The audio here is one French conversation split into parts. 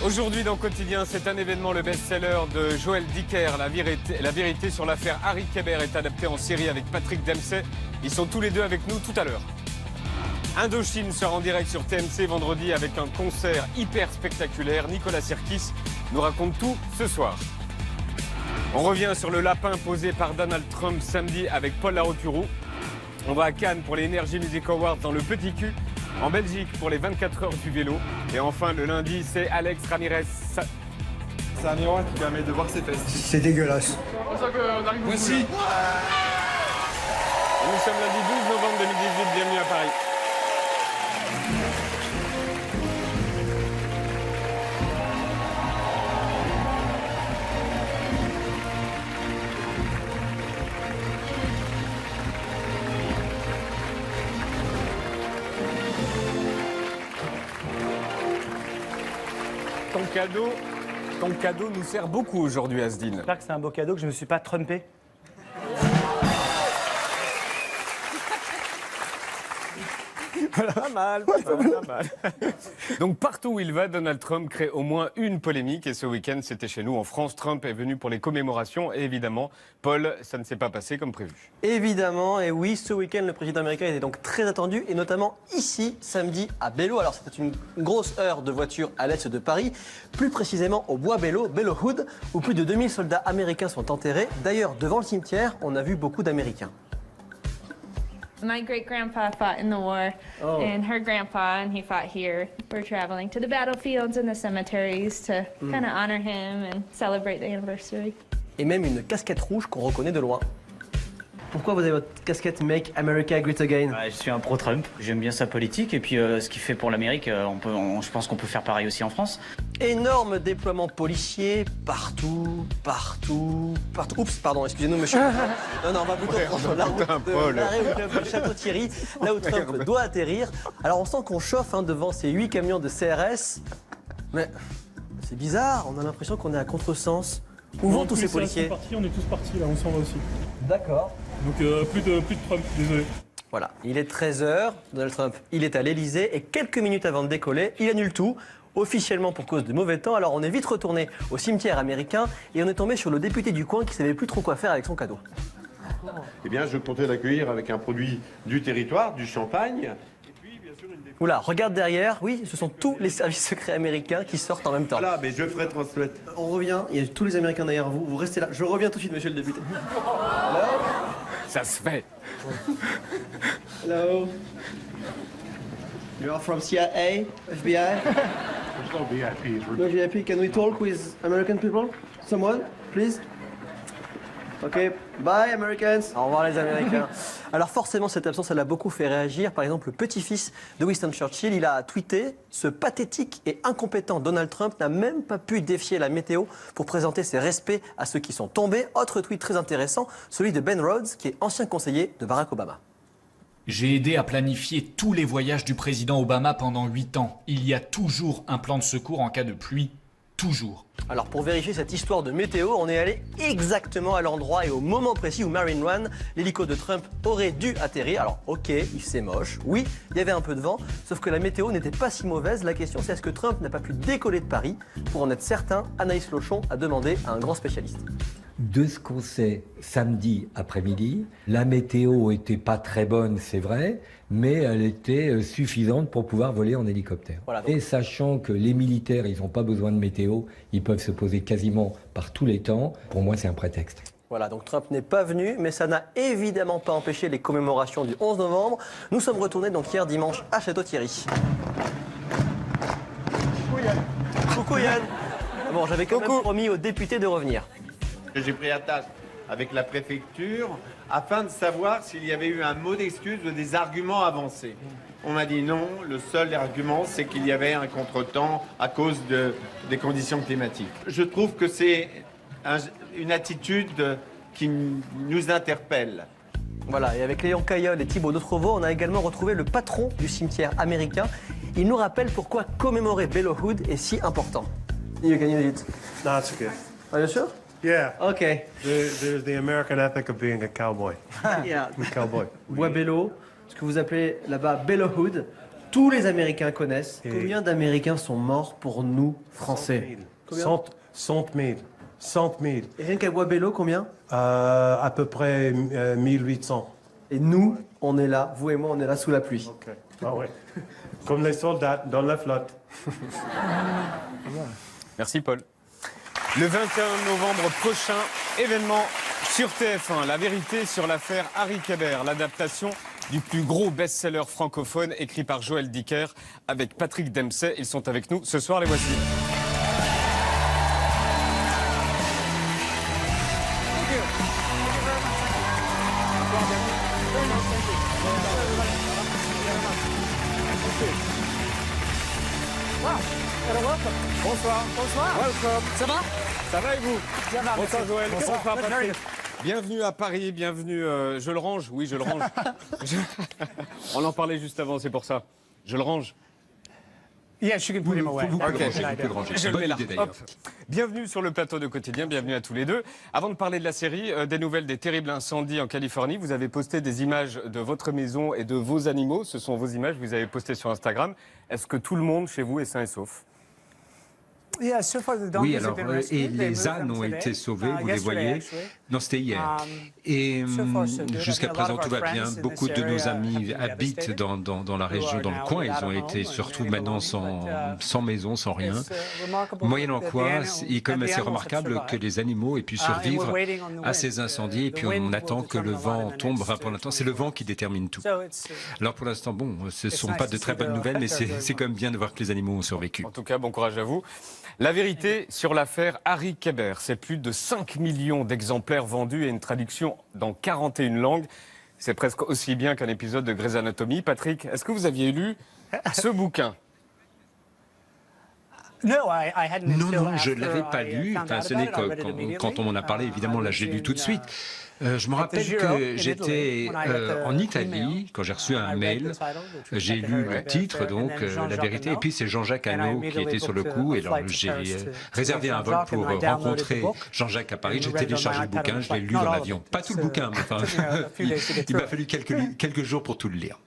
Aujourd'hui dans Quotidien, c'est un événement, le best-seller de Joël Dicker, la vérité sur l'affaire Harry Kéber est adapté en série avec Patrick Dempsey. Ils sont tous les deux avec nous tout à l'heure. Indochine sera en direct sur TMC vendredi avec un concert hyper spectaculaire. Nicolas Sirkis nous raconte tout ce soir. On revient sur le lapin posé par Donald Trump samedi avec Paul Laroturou. On va à Cannes pour les Energy Music Awards dans le Petit Cul. En Belgique pour les 24 heures du vélo. Et enfin, le lundi, c'est Alex Ramirez. C'est un miroir qui permet de voir ses fesses. C'est dégueulasse. Voici. Nous sommes lundi 12 novembre 2018. Bienvenue à Paris. Ton cadeau nous sert beaucoup aujourd'hui, Asdine. J'espère que c'est un beau cadeau, que je ne me suis pas trompé. Pas mal. Donc partout où il va, Donald Trump crée au moins une polémique. Et ce week-end, c'était chez nous en France. Trump est venu pour les commémorations. Et évidemment, Paul, ça ne s'est pas passé comme prévu. Évidemment, et oui, ce week-end, le président américain était donc très attendu, et notamment ici, samedi, à Bello. Alors, c'était une grosse heure de voiture à l'est de Paris, plus précisément au bois Bello, Bello Hood, où plus de 2000 soldats américains sont enterrés. D'ailleurs, devant le cimetière, on a vu beaucoup d'Américains. My great-grandpa fought in the war, and her grandpa, and he fought here. We're traveling to the battlefields and the cemeteries to kind of honor him and celebrate the anniversary. Et même une casquette rouge qu'on reconnaît de loin. Pourquoi vous avez votre casquette Make America Great Again? Je suis un pro-Trump, j'aime bien sa politique et puis ce qu'il fait pour l'Amérique, je pense qu'on peut faire pareil aussi en France. Énorme déploiement policier partout. Oups, pardon, excusez-nous, monsieur. Non, on va plutôt prendre la route de l'arrêt au club de Château-Thierry, là où Trump doit atterrir. Alors on sent qu'on chauffe devant ces 8 camions de CRS. Mais c'est bizarre, on a l'impression qu'on est à contresens. Où vont tous ces policiers? On est tous partis là, on s'en va aussi. D'accord. Donc plus de Trump, désolé. Voilà, il est 13h, Donald Trump, il est à l'Elysée et quelques minutes avant de décoller, il annule tout, officiellement pour cause de mauvais temps. Alors on est vite retourné au cimetière américain et on est tombé sur le député du coin qui savait plus trop quoi faire avec son cadeau. Eh bien, je comptais l'accueillir avec un produit du territoire, du champagne. Oula, regarde derrière, oui, ce sont tous les services secrets américains qui sortent en même temps. Voilà, mais je ferai transmettre. On revient, il y a tous les Américains derrière vous, vous restez là. Je reviens tout de suite, monsieur le député. Hello? Ça se fait. Hello? You are from CIA, FBI? There's no VIPs. No VIP, can we talk with American people? Someone, please? Ok, bye Americans. Au revoir les Américains. Alors forcément cette absence elle a beaucoup fait réagir. Par exemple le petit-fils de Winston Churchill, il a tweeté: ce pathétique et incompétent Donald Trump n'a même pas pu défier la météo pour présenter ses respects à ceux qui sont tombés. Autre tweet très intéressant, celui de Ben Rhodes qui est ancien conseiller de Barack Obama. J'ai aidé à planifier tous les voyages du président Obama pendant 8 ans. Il y a toujours un plan de secours en cas de pluie. Toujours. Alors pour vérifier cette histoire de météo, on est allé exactement à l'endroit et au moment précis où Marine One, l'hélico de Trump, aurait dû atterrir. Alors ok, c'est moche, oui, il y avait un peu de vent, sauf que la météo n'était pas si mauvaise. La question c'est est-ce que Trump n'a pas pu décoller de Paris? Pour en être certain, Anaïs Lochon a demandé à un grand spécialiste. De ce qu'on sait samedi après-midi, la météo était pas très bonne, c'est vrai, mais elle était suffisante pour pouvoir voler en hélicoptère. Voilà. Et sachant que les militaires, ils n'ont pas besoin de météo, ils peuvent se poser quasiment par tous les temps, pour moi c'est un prétexte. Voilà, donc Trump n'est pas venu, mais ça n'a évidemment pas empêché les commémorations du 11 novembre. Nous sommes retournés donc hier dimanche à Château-Thierry. Coucou Yann. Bon, j'avais quand même promis aux députés de revenir. J'ai pris attache avec la préfecture afin de savoir s'il y avait eu un mot d'excuse ou des arguments avancés. On m'a dit non, le seul argument c'est qu'il y avait un contretemps à cause des conditions climatiques. Je trouve que c'est une attitude qui nous interpelle. Voilà, et avec Léon Caillol et Thibaut D'autreveau, on a également retrouvé le patron du cimetière américain. Il nous rappelle pourquoi commémorer Bello Hood est si important. You can use it. No, that's good. Are you sure? Yeah. Okay. There's the American ethic of being a cowboy. Yeah. I'm a cowboy. Bois Bello, ce que vous appelez là-bas Bello Hood. tous les Américains connaissent. Et- Combien d'Américains sont morts pour nous, Français? Combien? 100 000. 100 000. Et rien qu'à Guabello, combien? À peu près 1800. Et nous, on est là, vous et moi, on est là sous la pluie. Ok. Ah ouais. Comme les soldats dans la flotte. Merci Paul. Le 21 novembre prochain, événement sur TF1, la vérité sur l'affaire Harry Kéber, l'adaptation du plus gros best-seller francophone écrit par Joël Dicker avec Patrick Dempsey. Ils sont avec nous ce soir, les voici. Bonsoir. Bonsoir. Welcome. Ça va? Ça va et vous? Ça va. Bonsoir Joël. Bonsoir Patrick. Bienvenue à Paris, bienvenue. Je le range? Oui, je le range. On en parlait juste avant, c'est pour ça. Je le range. Yes, you can put him away. Ok. Je le mets là. Hop. Bienvenue sur le plateau de Quotidien, bienvenue à tous les deux. Avant de parler de la série, des nouvelles des terribles incendies en Californie, vous avez posté des images de votre maison et de vos animaux. Ce sont vos images, vous avez posté sur Instagram. Est-ce que tout le monde chez vous est sain et sauf? Oui, alors, et les ânes ont été sauvés, vous les voyez. Non, c'était hier. Et jusqu'à présent, tout va bien. Beaucoup de nos amis habitent dans la région, dans le coin. Ils ont été surtout maintenant sans maison, sans rien. Moyennant quoi, il est quand même assez remarquable que les animaux aient pu survivre à ces incendies. Et puis on attend que le vent tombe. Enfin, pour l'instant, c'est le vent qui détermine tout. Alors pour l'instant, bon, ce ne sont pas de très bonnes nouvelles, mais c'est quand même bien de voir que les animaux ont survécu. En tout cas, bon courage à vous. La vérité sur l'affaire Harry Kéber, c'est plus de 5 millions d'exemplaires vendus et une traduction dans 41 langues. C'est presque aussi bien qu'un épisode de Grey's Anatomy. Patrick, est-ce que vous aviez lu ce bouquin? Non, je ne l'avais pas lu. Enfin, ce n'est que quand on m'en a parlé, évidemment, là, j'ai lu tout de suite. Je me rappelle que j'étais en Italie, quand j'ai reçu un mail, j'ai lu le titre, donc La vérité, et puis c'est Jean-Jacques Hano qui était sur le coup, et alors j'ai réservé un vol pour rencontrer Jean-Jacques à Paris, j'ai téléchargé le bouquin, je l'ai lu dans l'avion. Pas tout le bouquin, mais enfin, il m'a fallu quelques jours pour tout le lire.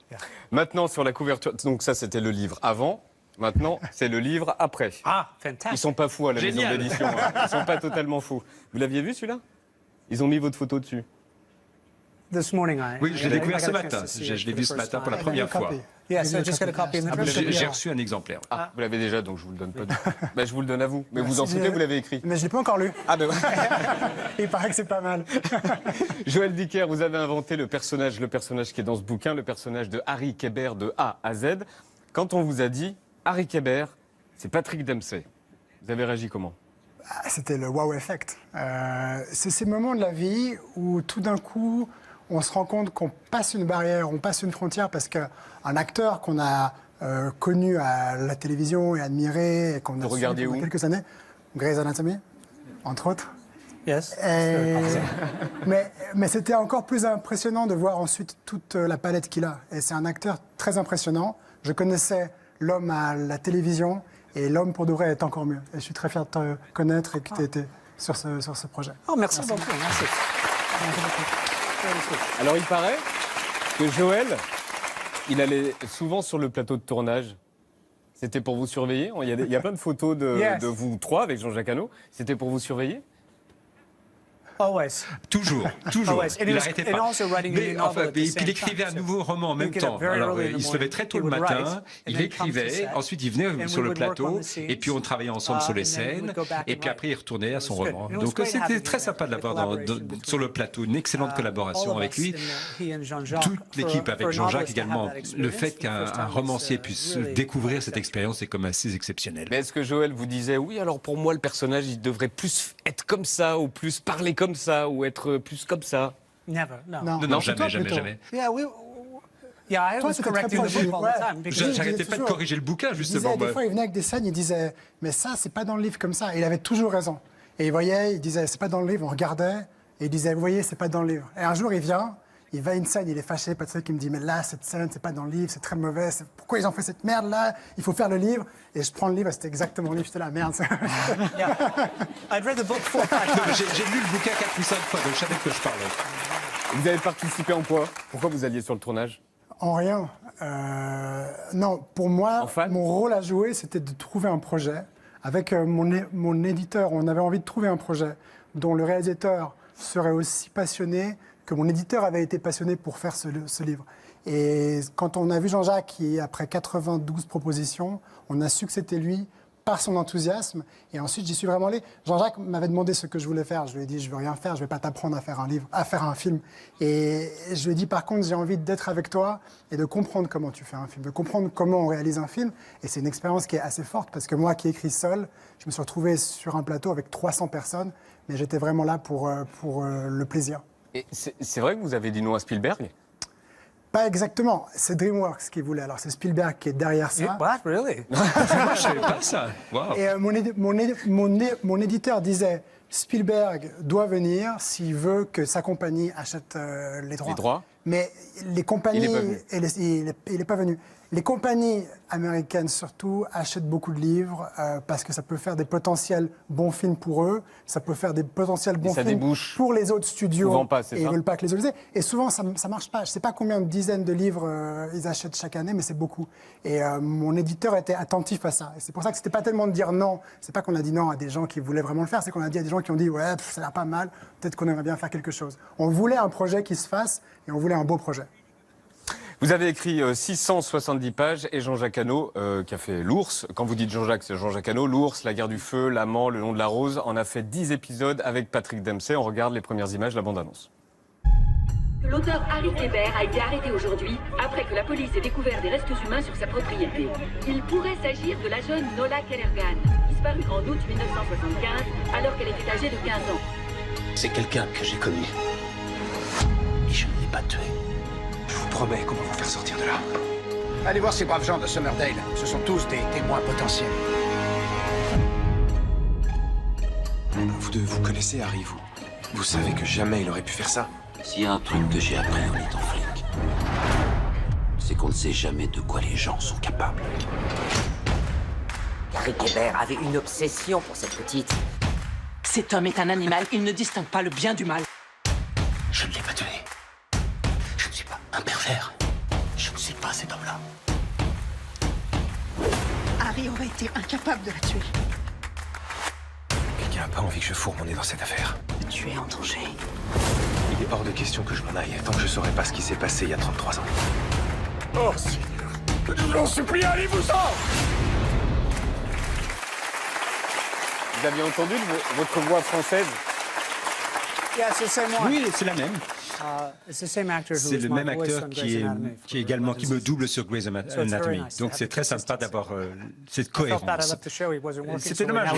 Maintenant, sur la couverture, donc ça c'était le livre avant. Maintenant, c'est le livre après. Ah, fantastique. Ils sont pas fous à la maison d'édition. Hein. Ils sont pas totalement fous. Vous l'aviez vu celui-là? Ils ont mis votre photo dessus. Oui, je l'ai découvert ce matin. Je l'ai vu ce matin pour la première fois. J'ai reçu un exemplaire. Ah, vous l'avez déjà, donc je vous le donne pas. Ben, je vous le donne à vous. Mais vous en souvenez, vous l'avez écrit. Mais je l'ai pas encore lu. Ah ben ouais. Il paraît que c'est pas mal. Joël Dicker, vous avez inventé le personnage qui est dans ce bouquin, le personnage de Harry Kéber de A à Z. Quand on vous a dit Harry Kéber, c'est Patrick Dempsey, vous avez réagi comment? C'était le wow effect. C'est ces moments de la vie où tout d'un coup, on se rend compte qu'on passe une barrière, on passe une frontière parce qu'un acteur qu'on a connu à la télévision et admiré et qu'on a suivi pendant quelques années, Grey's Anatomy, entre autres. Yes. Mais c'était encore plus impressionnant de voir ensuite toute la palette qu'il a. Et c'est un acteur très impressionnant. Je connaissais l'homme à la télévision et l'homme pour de vrai est encore mieux. Et je suis très fier de te connaître et que tu étais sur ce projet. Oh, merci beaucoup. Merci. Alors il paraît que Joël, il allait souvent sur le plateau de tournage. C'était pour vous surveiller? Il y a plein de photos de vous trois avec Jean-Jacques Hano. C'était pour vous surveiller? Toujours. Il n'arrêtait pas. Mais, enfin, et puis il écrivait un nouveau roman en même temps. Alors, il se levait très tôt le matin, il écrivait, ensuite il venait sur le plateau, et puis on travaillait ensemble sur les scènes, et puis après il retournait à son roman. Donc c'était très sympa de l'avoir sur le plateau, une excellente collaboration avec lui. Toute l'équipe avec Jean-Jacques également. Le fait qu'un romancier puisse découvrir cette expérience est comme assez exceptionnel. Mais est-ce que Joël vous disait, oui, alors pour moi le personnage il devrait plus être comme ça, ou plus parler comme ça, ou être plus comme ça? Non, jamais. J'arrêtais pas de corriger le bouquin, justement. Des fois, il venait avec des scènes, il disait, mais ça, c'est pas dans le livre comme ça. Et il avait toujours raison. Et il voyait, il disait, c'est pas dans le livre, on regardait, et il disait, vous voyez, c'est pas dans le livre. Et un jour, il vient, il va à une scène, il est fâché, Patrick, il me dit, mais là, cette scène, c'est pas dans le livre, c'est très mauvais, pourquoi ils ont fait cette merde là? Il faut faire le livre. Et je prends le livre, c'était exactement le livre, j'étais là, merde. J'ai lu le bouquin 4 ou 5 fois, donc je savais de quoi je parlais. Vous avez participé en quoi? Pourquoi vous alliez sur le tournage? En rien. Non, pour moi, mon rôle à jouer, c'était de trouver un projet. Avec mon éditeur, on avait envie de trouver un projet dont le réalisateur serait aussi passionné que mon éditeur avait été passionné pour faire ce livre. Et quand on a vu Jean-Jacques, qui après 92 propositions, on a su que c'était lui par son enthousiasme. Et ensuite, j'y suis vraiment allé. Jean-Jacques m'avait demandé ce que je voulais faire. Je lui ai dit, je veux rien faire, je vais pas t'apprendre à faire un film. Et je lui ai dit, par contre, j'ai envie d'être avec toi et de comprendre comment tu fais un film, de comprendre comment on réalise un film. Et c'est une expérience qui est assez forte parce que moi, qui écris seul, je me suis retrouvé sur un plateau avec 300 personnes, mais j'étais vraiment là pour le plaisir. Et c'est vrai que vous avez dit non à Spielberg? Pas exactement. C'est DreamWorks qui voulait. Alors, c'est Spielberg qui est derrière ça. What, really? Moi, je savais pas ça. Wow. Et mon éditeur disait, Spielberg doit venir s'il veut que sa compagnie achète les droits. Les droits? Mais les compagnies... Il n'est pas venu. Les compagnies américaines, surtout, achètent beaucoup de livres parce que ça peut faire des potentiels bons films pour eux, ça peut faire des potentiels bons films pour les autres studios. Et ils ne veulent pas que les autres les aient. Et souvent, ça ne marche pas. Je ne sais pas combien de dizaines de livres ils achètent chaque année, mais c'est beaucoup. Et mon éditeur était attentif à ça. Et c'est pour ça que ce n'était pas tellement de dire non. Ce n'est pas qu'on a dit non à des gens qui voulaient vraiment le faire, c'est qu'on a dit à des gens qui ont dit « ouais, ça a l'air pas mal, peut-être qu'on aimerait bien faire quelque chose ». On voulait un projet qui se fasse et on voulait un beau projet. Vous avez écrit 670 pages et Jean-Jacques Hano, qui a fait L'Ours, quand vous dites Jean-Jacques, c'est Jean-Jacques Hano, L'Ours, La Guerre du Feu, L'Amant, Le Long de la Rose, en a fait 10 épisodes avec Patrick Dempsey. On regarde les premières images, la bande-annonce. L'auteur Harry Kéber a été arrêté aujourd'hui après que la police ait découvert des restes humains sur sa propriété. Il pourrait s'agir de la jeune Nola Kellergan, disparue en août 1975 alors qu'elle était âgée de 15 ans. C'est quelqu'un que j'ai connu. Et je ne l'ai pas tué. Je vous promets qu'on va vous faire sortir de là. Allez voir ces braves gens de Summerdale. Ce sont tous des témoins potentiels. Vous deux, vous connaissez Harry, vous. Vous savez que jamais il aurait pu faire ça. S'il y a un truc que j'ai appris en étant flic, c'est qu'on ne sait jamais de quoi les gens sont capables. Harry Kéber avait une obsession pour cette petite. Cet homme est un animal, il ne distingue pas le bien du mal. Je ne l'ai pas tué. Je ne suis pas un pervers. Je ne suis pas cet homme-là. Harry aurait été incapable de la tuer. Quelqu'un n'a pas envie que je fourre mon nez dans cette affaire. Tu es en danger. Il est hors de question que je m'en aille tant que je saurai pas ce qui s'est passé il y a 33 ans. Oh, Seigneur, j'en supplie, allez-vous-en! Vous aviez entendu votre voix française? Oui, c'est la même. C'est le même acteur qui me double sur Grey's Anatomy. Donc c'est très sympa d'avoir cette cohérence. C'était dommage.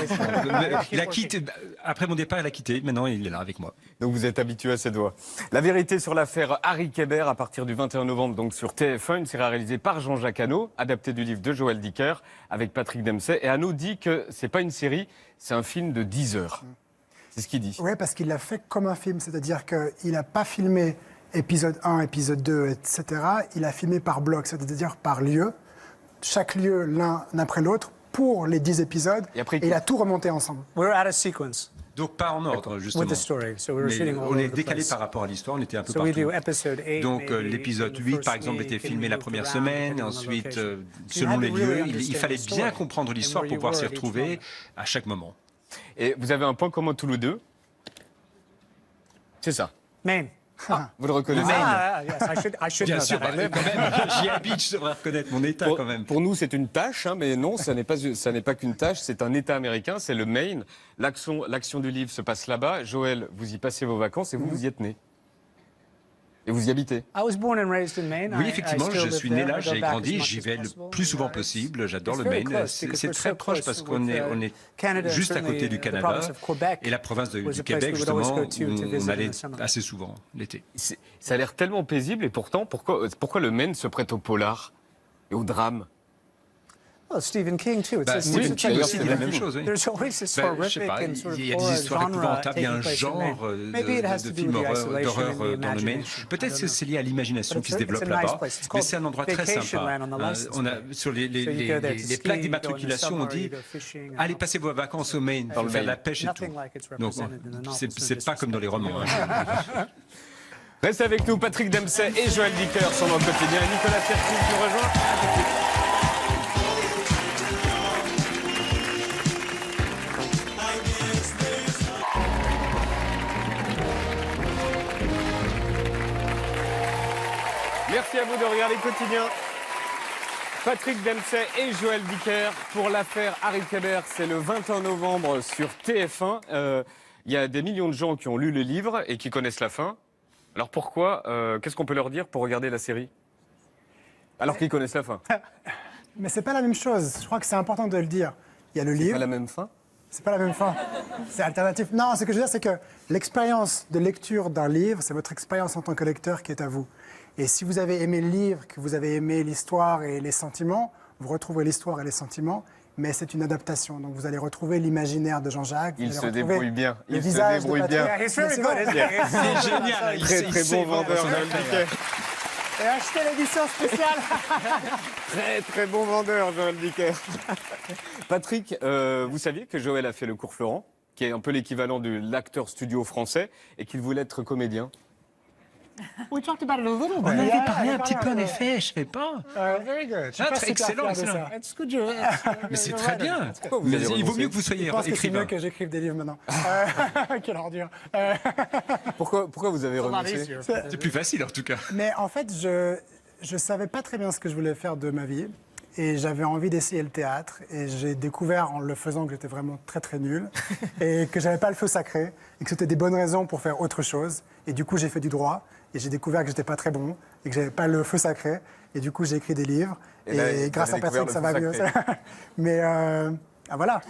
Il a quitté, après mon départ, il a quitté. Maintenant, il est là avec moi. Donc vous êtes habitué à cette voix. La vérité sur l'affaire Harry Kéber à partir du 21 novembre donc sur TF1, une série réalisée par Jean-Jacques Hano, adaptée du livre de Joël Dicker avec Patrick Dempsey. Et Hano dit que c'est pas une série, c'est un film de 10 heures. C'est ce qu'il dit. Oui, parce qu'il l'a fait comme un film, c'est-à-dire qu'il n'a pas filmé épisode 1, épisode 2, etc. Il a filmé par bloc, c'est-à-dire par lieu, chaque lieu l'un après l'autre, pour les 10 épides, et il a tout remonté ensemble. We're out of sequence. Donc pas en ordre, justement. With the story. So we were shooting all on est over the décalé place. par rapport à l'histoire, on était un peu So we do partout. episode 8, Donc maybe l'épisode in the 8, first par exemple, week, était and filmé we la moved première around semaine, et depending on the ensuite, location. So you selon had les to really lieux, il understand fallait the bien story comprendre and l'histoire where pour you pouvoir were s'y at each retrouver moment. à chaque moment. Et vous avez un point commun tous les deux. C'est ça. Maine. Vous le reconnaissez? Yes, I should Bien know sûr, that. I live quand même, j'y habite, je devrais reconnaître mon état quand même. Pour nous, c'est une tâche, hein, mais non, ça n'est pas qu'une tâche, c'est un État américain, c'est le Maine. L'action du livre se passe là-bas. Joël, vous y passez vos vacances et vous y êtes né. Et vous y habitez. I was born and raised in Maine. Oui, I effectivement, still je live suis né there. là, I go j'ai back grandi, as much j'y as vais le possible. plus souvent possible, j'adore It's le very Maine. close because C'est we're très so proche close parce with, qu'on est Canada, juste à côté du certainly, the Canada province of Quebec et la province was du a place Québec, we would always justement, go to où visit on in allait the summer. assez souvent l'été. Ça a l'air tellement paisible et pourtant, pourquoi le Maine se prête au polar et au drame? Oh, Stephen King too. Bah, Stephen King aussi dit la même chose. Oui. There's always this Ben, je sais horrific pas, and sort of il y a des horror histoires genre épouvantables, il y a un taking place in genre Maine. Maybe it has de to do films with the isolation d'horreur and the dans le Maine. imagination. Peut-être I que don't c'est lié à l'imagination But qui se it's a développe nice là-bas, place. It's mais called c'est un endroit très Vacation sympa. Land on the license On a, plate. sur So you go there to les plaques ski, d'immatriculation, go in on the summer, dit you go fishing, allez passer vos vacances au Maine, faire de la pêche et tout. Nothing like it's Donc represented in the novel, so c'est pas comme dans les romans. Restez avec nous, Patrick Dempsey et Joël Dicker sont dans le quotidien. Et Nicolas Serki nous rejoint. À tout de suite. Merci à vous de regarder Quotidien. Patrick Dempsey et Joël Dicker pour l'affaire Harry Kéber. C'est le 21 novembre sur TF1. Il y a des millions de gens qui ont lu le livre et qui connaissent la fin. Alors pourquoi qu'est-ce qu'on peut leur dire pour regarder la série alors qu'ils connaissent la fin? Mais c'est pas la même chose. Je crois que c'est important de le dire. Il y a le livre. C'est pas la même fin? C'est pas la même fin. C'est alternatif. Non, ce que je veux dire, c'est que l'expérience de lecture d'un livre, c'est votre expérience en tant que lecteur qui est à vous. Et si vous avez aimé le livre, que vous avez aimé l'histoire et les sentiments, vous retrouverez l'histoire et les sentiments, mais c'est une adaptation. Donc vous allez retrouver l'imaginaire de Jean-Jacques. Il se débrouille bien. Il se débrouille bien. C'est génial. Très bon vendeur, Joël Dicker. Et achetez l'édition spéciale. Très bon vendeur, Joël Dicker. Patrick, vous saviez que Joël a fait le cours Florent, qui est un peu l'équivalent de l'acteur studio français, et qu'il voulait être comédien? We talked about it a little bit. On avait parlé un petit peu en effet, je sais pas. Very good. Excellent, excellent. It's good. You're, Mais c'est très bien. vous avez Il vaut mieux que vous soyez Je pense que c'est écrivain. mieux que j'écrive des livres maintenant. Quelle ordure. Pourquoi vous avez renoncé? C'est plus facile en tout cas. Mais en fait, je savais pas très bien ce que je voulais faire de ma vie. Et j'avais envie d'essayer le théâtre. Et j'ai découvert en le faisant que j'étais vraiment très très nul. Et que j'avais pas le feu sacré. Et que c'était des bonnes raisons pour faire autre chose. Et du coup, j'ai fait du droit. Et j'ai découvert que j'étais pas très bon. Et que j'avais pas le feu sacré. Et du coup, j'ai écrit des livres. Et là, grâce à Patrick, ça va mieux. sacré. Mais voilà.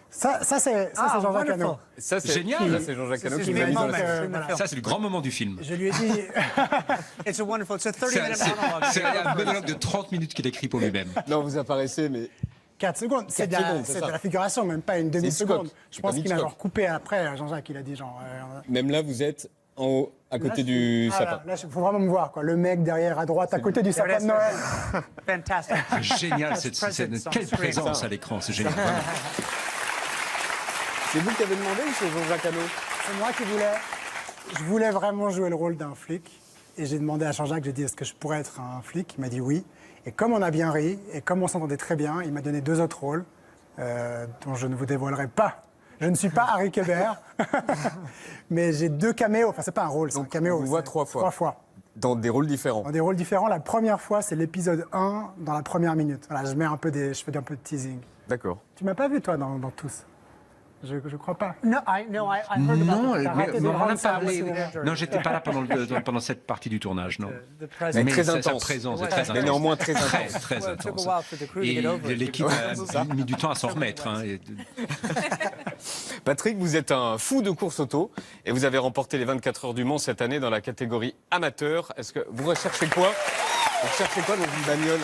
Ça c'est Jean-Jacques Hano. Ça, c'est génial. Ça, c'est Jean-Jacques Hano qui qui l'a mis dans la m'évoque, série. voilà. Ça, c'est le grand moment du film. Je lui ai dit... it's a wonderful. It's a 30-minute monologue. C'est un monologue de 30 minutes qu'il écrit pour lui-même. Non, vous apparaissez, mais 4 secondes. C'est 4 secondes, c'est de ça. la figuration, même pas une demi-seconde. Hitchcock. Je pense C'est qu'il m'a Hitchcock. genre coupé après, Jean-Jacques, il a dit genre... même là, vous êtes en haut, à côté du sapin. Là, il faut vraiment me voir, quoi. Le mec derrière, à droite, à côté du sapin de Noël. Fantastic. C'est génial, cette scène. Quelle présence à l'écran, c'est génial. Vraiment. C'est vous qui avez demandé ou c'est Jean-Jacques Hano? C'est moi qui voulais... Je voulais vraiment jouer le rôle d'un flic. Et j'ai demandé à Jean-Jacques, j'ai dit, est-ce que je pourrais être un flic? Il m'a dit oui. Et comme on a bien ri, et comme on s'entendait très bien, il m'a donné 2 autres rôles, dont je ne vous dévoilerai pas. Je ne suis pas Harry Kéber, mais j'ai 2 caméos. Enfin, c'est pas un rôle, c'est un caméo. On vous voit 3 fois. 3 fois. Dans des rôles différents. Dans des rôles différents. La première fois, c'est l'épisode 1, dans la première minute. Voilà, je fais un peu de teasing. D'accord. Tu m'as pas vu, toi, dans Tous? Je crois pas. No, I heard about Non, it. T'as raté mais des on en a grandes parlé. scènes. Non, j'étais pas là pendant cette partie du tournage, non. Mais Mais très sa intense. présence est très Mais intense. néanmoins très Très, intense. très Well, it took a intense. while for the crew to Et get over it. l'équipe a mis du temps à s'en remettre. Hein, et- Patrick, vous êtes un fou de course auto et vous avez remporté les 24 heures du Mans cette année dans la catégorie amateur. Est-ce que vous recherchez quoi? Vous recherchez quoi dans une bagnole?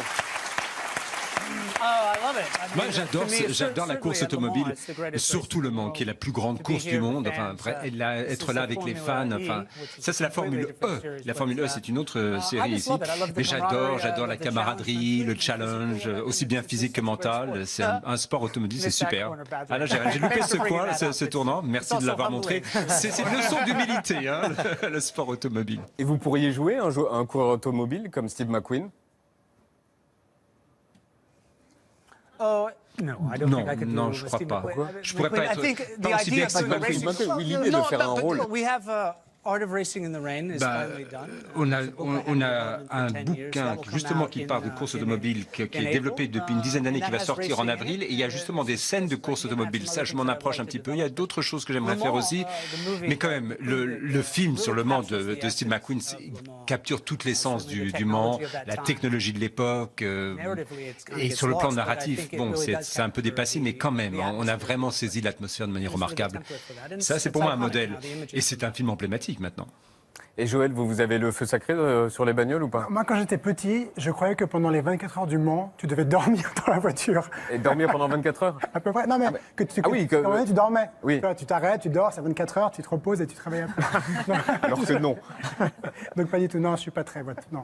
Oh, I love it. I Moi, mean, j'adore to me, j'adore la course certainly, at Le Mans, automobile, it's the greatest surtout race le in the Mans, world. qui est la plus grande To be course here du with monde. Enfin, fans, et là, this être is là the avec les Formula fans. E, Enfin, which is ça, c'est la a Formule completely different E. series, La but, Formule E, c'est une autre I série just ici. love it. I love the Mais j'adore camaraderie, la the camaraderie, le challenge. challenge, aussi bien physique que mental. C'est un sport automobile, c'est Missed that super. corner badly. Ah là, j'ai loupé Thanks ce for bringing coin, that up. ce tournant. Merci It's de l'avoir also montré. humbling. C'est une leçon d'humilité, hein, le sport automobile. Et vous pourriez jouer un coureur automobile comme Steve McQueen? Oh, no, I don't Non, think I could non, do je with crois Steve pas. McQueen. Je pourrais pas I être think pas the aussi idea bien of que Steve doing McQueen. racing- Oui, l'idée de No, faire un but rôle. we have Art of Racing in the Rain is Bah, finally done. on a It's a book I had un written for 10 years. bouquin That will come justement out qui in, parle de course in automobile qui est développé depuis une dizaine d'années, qui va sortir en avril. Et il y a justement des scènes de course automobile. Ça, je m'en approche un petit peu. Il y a d'autres choses que j'aimerais faire aussi. Mais quand même, le film sur le Mans de Steve McQueen capture toute l'essence du Mans, la technologie de l'époque. Et sur le plan narratif, bon, c'est un peu dépassé, mais quand même, on a vraiment saisi l'atmosphère de manière remarquable. Ça, c'est pour moi un modèle. Et c'est un film emblématique maintenant. Et Joël, vous avez le feu sacré sur les bagnoles ou pas? Moi, quand j'étais petit, je croyais que pendant les 24 heures du Mans, tu devais dormir dans la voiture. Et dormir pendant 24 heures? À peu près. Non, mais que tu, Ah oui, que- à un moment donné, tu dormais. Oui. Tu vois, tu t'arrêtes, tu dors, c'est 24 heures, tu te reposes et tu te réveilles après. Alors que non. Donc, pas du tout. Non, je suis pas très... Non.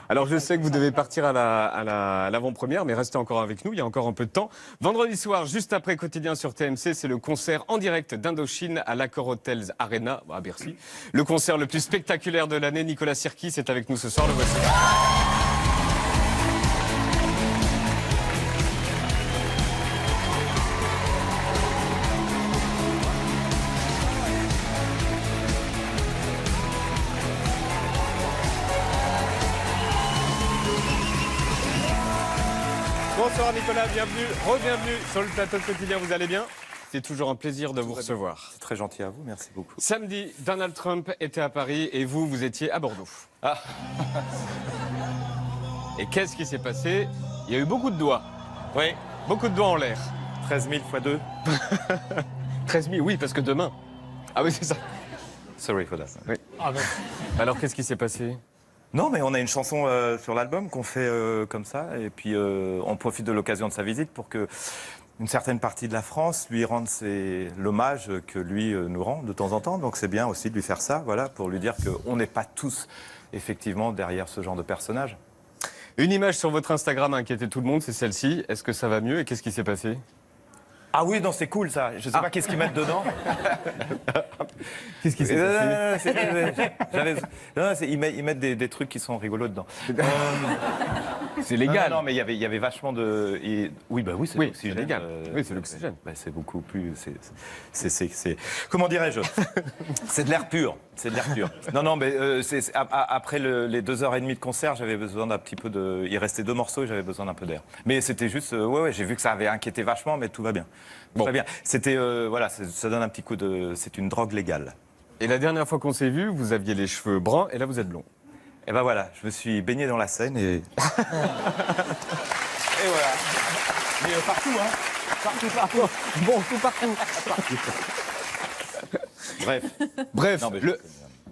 Alors je sais que vous devez partir à l'avant-première, mais restez encore avec nous, il y a encore un peu de temps. Vendredi soir, juste après Quotidien sur TMC, c'est le concert en direct d'Indochine à l'Accor Hotels Arena, à Bercy. Le concert le plus spectaculaire de l'année, Nicolas Sirkis, est avec nous ce soir, le voici. Bonsoir Nicolas, bienvenue, re-bienvenue sur le plateau de Quotidien, vous allez bien? C'est toujours un plaisir de vous recevoir. C'est très gentil à vous, merci beaucoup. Samedi, Donald Trump était à Paris et vous étiez à Bordeaux. Ah. Et qu'est-ce qui s'est passé? Il y a eu beaucoup de doigts. Oui. Beaucoup de doigts en l'air. 13 000 x 2. 13 000, oui, parce que demain. Ah oui, c'est ça. Sorry for that. Oui. Alors, qu'est-ce qui s'est passé? Non, mais on a une chanson sur l'album qu'on fait comme ça, et puis on profite de l'occasion de sa visite pour que une certaine partie de la France lui rende l'hommage que lui nous rend de temps en temps. Donc c'est bien aussi de lui faire ça, voilà, pour lui dire qu'on n'est pas tous effectivement derrière ce genre de personnage. Une image sur votre Instagram a inquiété tout le monde, c'est celle-ci. Est-ce que ça va mieux et qu'est-ce qui s'est passé? Ah oui, non, c'est cool ça. Je sais pas qu'est-ce qu'ils mettent dedans. Qu'est-ce qui s'est passé? Ils mettent des trucs qui sont rigolos dedans. C'est légal. Non, mais il y avait vachement de. Oui, bah oui, c'est l'oxygène. légal. Oui, c'est l'oxygène. C'est beaucoup plus. Comment dirais-je? C'est de l'air pur. C'est de l'air pur. Non, mais après les 2h30 de concert, j'avais besoin d'un petit peu de. Il restait 2 morceaux et j'avais besoin d'un peu d'air. Mais c'était juste. Ouais, j'ai vu que ça avait inquiété vachement, mais tout va bien. Bon. Très bien. C'était. Voilà, ça donne un petit coup de. C'est une drogue légale. Et la dernière fois qu'on s'est vu, vous aviez les cheveux bruns et là vous êtes blond. Et ben voilà, je me suis baigné dans la Seine et. Et voilà. Mais partout, hein. Partout. Bon, tout partout. Bref, non,